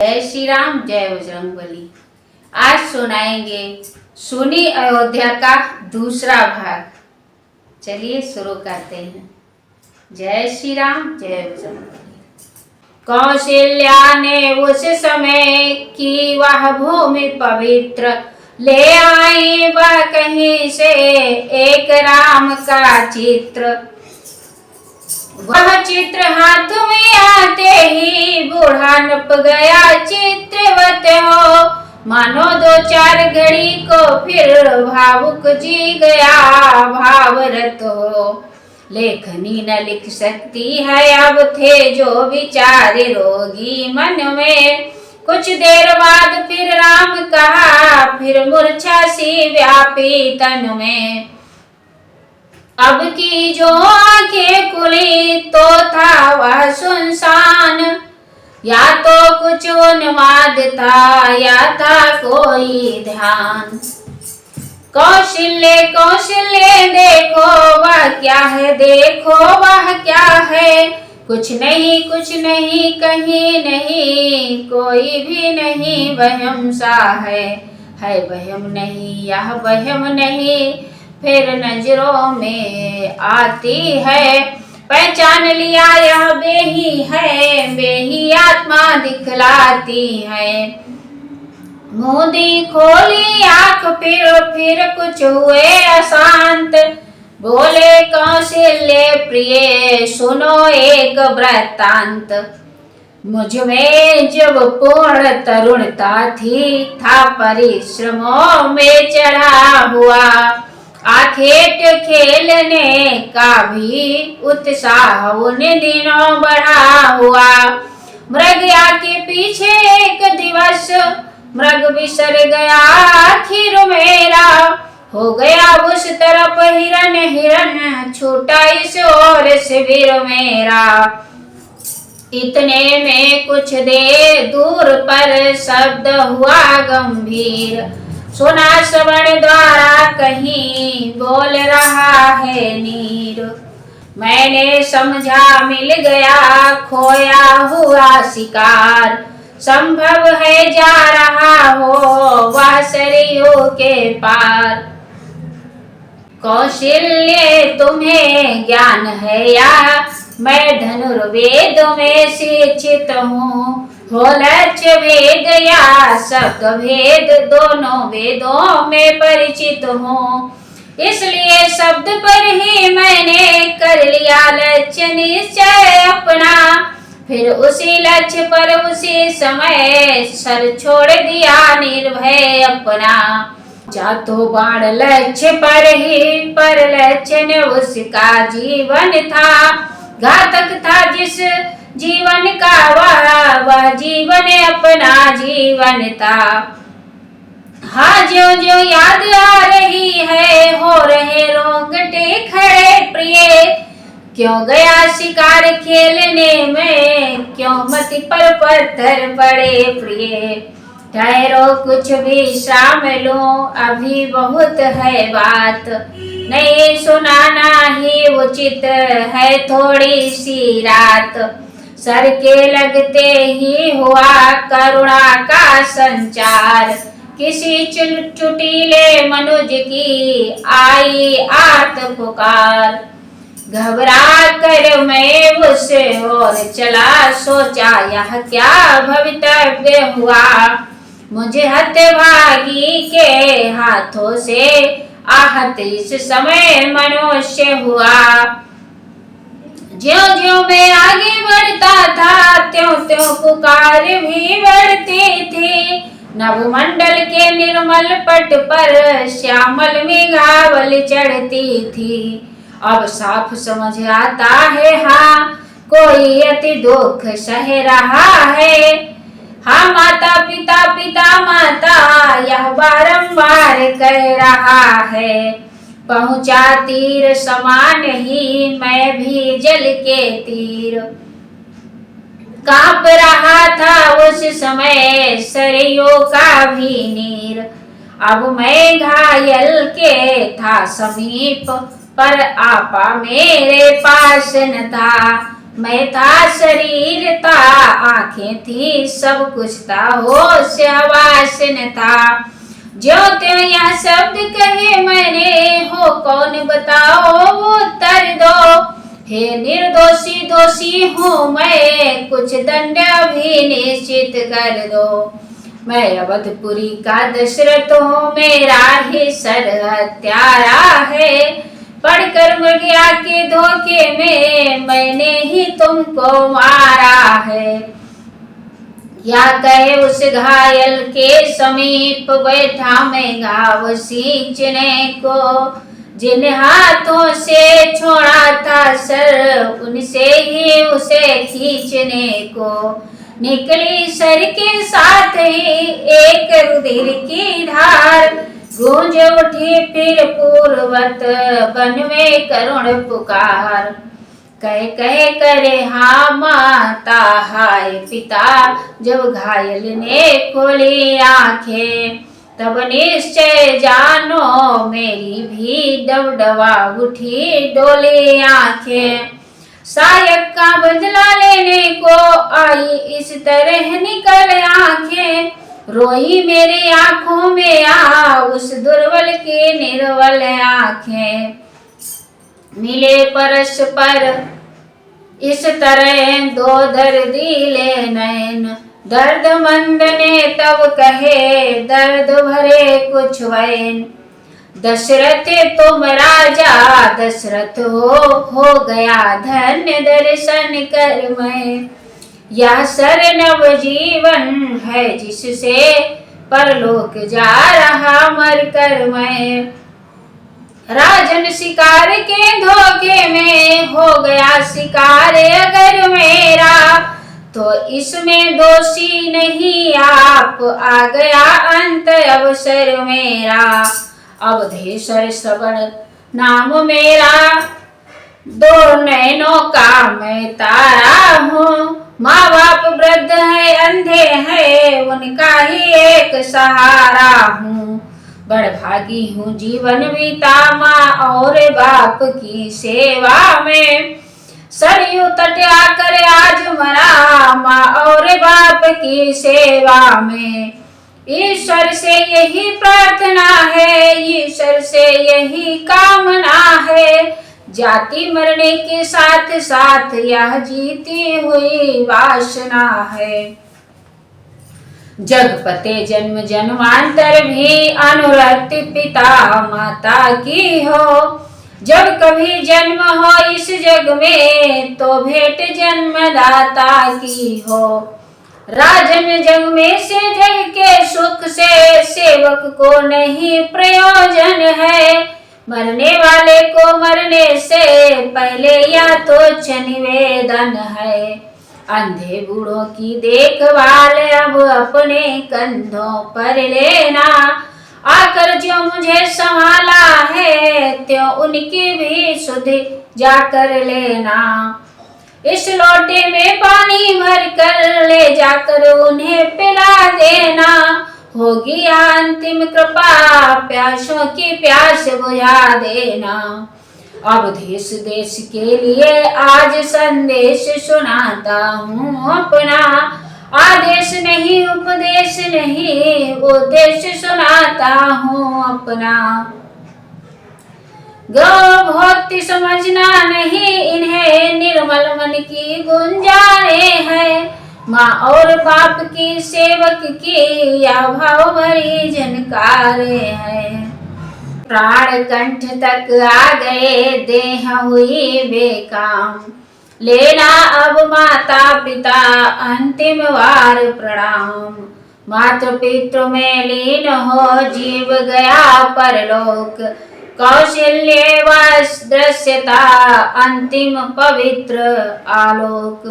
जय श्री राम, जय बजरंगबली। आज सुनाएंगे सुनी अयोध्या का दूसरा भाग। चलिए शुरू करते हैं। जय श्री राम, जय बजरंगबली। कौशल्या ने उस समय की वह भूमि पवित्र, ले आई वह कहीं से एक राम का चित्र। वह चित्र हाथ में आते ही बूढ़ा नप गया चित्रवत हो, मानो दो चार घड़ी को फिर भावुक जी गया भावरत हो। लेखनी न लिख सकती है अब थे जो विचार रोगी मन में। कुछ देर बाद फिर राम कहा, फिर मूर्छा सी व्यापी तन में। अब की जो आंखें खुली तो था वह सुनसान, या तो कुछ उन्माद था या था कोई ध्यान। कौशल्य कौशल्य देखो वह क्या है, देखो वह क्या है। कुछ नहीं कहीं नहीं, कोई भी नहीं वहम सा है वहम नहीं यह वहम नहीं। फिर नजरों में आती है, पहचान लिया यह बेही है, बेही आत्मा दिखलाती है। मूंदी खोली आंख फिर कुछ हुए अशांत। बोले कौशल्य प्रिय सुनो एक वृत्तांत। मुझ में जब पूर्ण तरुणता थी, था परिश्रमों में चढ़ा हुआ। आखेट खेलने का भी उत्साह उन दिनों बढ़ा हुआ। मृग के पीछे एक दिवस मृग बिसर गया आखिर मेरा। हो गया उस तरफ हिरन हिरन, छूटा इस ओर शिविर मेरा। इतने में कुछ देर दूर पर शब्द हुआ गंभीर, सुना श्रवण द्वारा कहीं बोल रहा है नीर। मैंने समझा मिल गया खोया हुआ शिकार, संभव है जा रहा हो वह सरयू के पार। कौशल्य तुम्हें ज्ञान है या मैं धनुर्वेद में शिक्षित हूँ। हो लक्ष्य भेद या शब्द भेद, दोनों वेदों में परिचित हूँ। इसलिए शब्द पर ही मैंने कर लिया लक्ष्य निश्चय अपना। फिर उसी लक्ष्य पर उसी समय सर छोड़ दिया निर्भय अपना। जा तो बाण लक्ष्य पर ही, पर लक्ष्य ने उसका जीवन था। घातक था जिस जीवन का वह जीवन अपना जीवन था। हाँ ज्यों ज्यों याद आ रही है, हो रहे रोंगटे खड़े प्रिय। क्यों गया शिकार खेलने में, क्यों मति पर पत्थर पड़े प्रिय। ठहरो कुछ भी शाम लो, अभी बहुत है बात। नहीं सुनाना ही उचित है थोड़ी सी रात। सर के लगते ही हुआ करुणा का संचार। किसी चुटीले मनुज की आई आर्त पुकार। घबरा कर मैं उससे और चला, सोचा यह क्या भवितव्य हुआ। मुझे हतभागी के हाथों से आहत इस समय मनुष्य हुआ। ज्यों ज्यों मैं आगे बढ़ता था, त्यों त्यों पुकार भी बढ़ती थी। नभमंडल के निर्मल पट पर श्यामल मेघावल चढ़ती थी। अब साफ समझ आता है हाँ, कोई अति दुख सह रहा है। हाँ माता पिता पिता माता यह बारंबार कह रहा है। पहुंचा तीर समान ही मैं भी जल के तीर। कांप रहा था उस समय सरयू का भी नीर। अब मैं घायल के था समीप, पर आपा मेरे पास न था। मैं था शरीर था, आंखें थी, सब कुछ था, होश हवास न था। जो त्यों यह शब्द कहे मैंने, हो कौन बताओ वो उत्तर दो। हे निर्दोषी दोषी हूँ मैं, कुछ दंड भी निश्चित कर दो। मैं अवधपुरी का दशरथ हूँ, मेरा ही सर हत्यारा है। पढ़कर मृगया के धोखे में मैंने ही तुमको मारा है। या कहे उस घायल के समीप बैठा मैं घाव सींचने को, जिन हाथों से छोड़ा था सर उनसे ही उसे खींचने को। निकली सर के साथ ही एक रुधिर की धार, गूंज उठी फिर पूर्वत बन में करुण पुकार। कह कह करे हाँ माता हाय पिता, जब घायल ने खोली आंखें तब निश्चय जानो मेरी भी डबडबा उठी डोली आंखें। सायक का बदला लेने को आई इस तरह निकल आंखें, रोई मेरी आंखों में आ उस दुर्बल की निर्बल आंखें। मिले परस्पर इस तरह दो दर्दीले नैन, दर्द मंद ने तब कहे दर्द भरे कुछ वैन। दशरथ तुम राजा दशरथ हो गया धन्य दर्शन कर मैं। यह सर नव जीवन है जिससे परलोक जा रहा मर कर मैं। राजन शिकार के धोखे में हो गया शिकार अगर मेरा, तो इसमें दोषी नहीं आप आ गया अंत अवसर मेरा। अवधेश्वर श्रवण नाम मेरा, दो नैनों का मैं तारा हूँ। माँ बाप वृद्ध है अंधे है, उनका ही एक सहारा हूँ। बड़भागी हूँ जीवन बीता माँ और बाप की सेवा में। सरयू तट आकर आज मरा माँ और बाप की सेवा में। ईश्वर से यही प्रार्थना है, ईश्वर से यही कामना है। जाति मरने के साथ साथ यह जीती हुई वासना है। जगपते जन्म जन्मांतर भी अनुरक्त पिता माता की हो। जब कभी जन्म हो इस जग में तो भेंट जन्मदाता की हो। राजन जग में से जग के सुख से सेवक को नहीं प्रयोजन है। मरने वाले को मरने से पहले या तो निवेदन है। अंधे बूढ़ों की देखभाल अब अपने कंधों पर लेना। आकर जो मुझे संभाला है त्यों उनकी भी सुध जाकर लेना। इस लोटे में पानी भर कर ले जाकर उन्हें पिला देना। होगी अंतिम कृपा प्यासों की प्यास बुझा देना। अब देश देश के लिए आज संदेश सुनाता हूँ अपना। आदेश नहीं उपदेश नहीं उपदेश सुनाता हूँ अपना। गौ भक्ति समझना नहीं इन्हें निर्मल मन की गुंजारे हैं। माँ और बाप की सेवक की या भाव भरी झनकारे हैं। प्राण कंठ तक आ गए देह हुई बेकाम। लेना अब माता पिता अंतिम वार प्रणाम। मातृ पितृ में लीन हो जीव गया परलोक। कौशल्य व दृश्यता अंतिम पवित्र आलोक।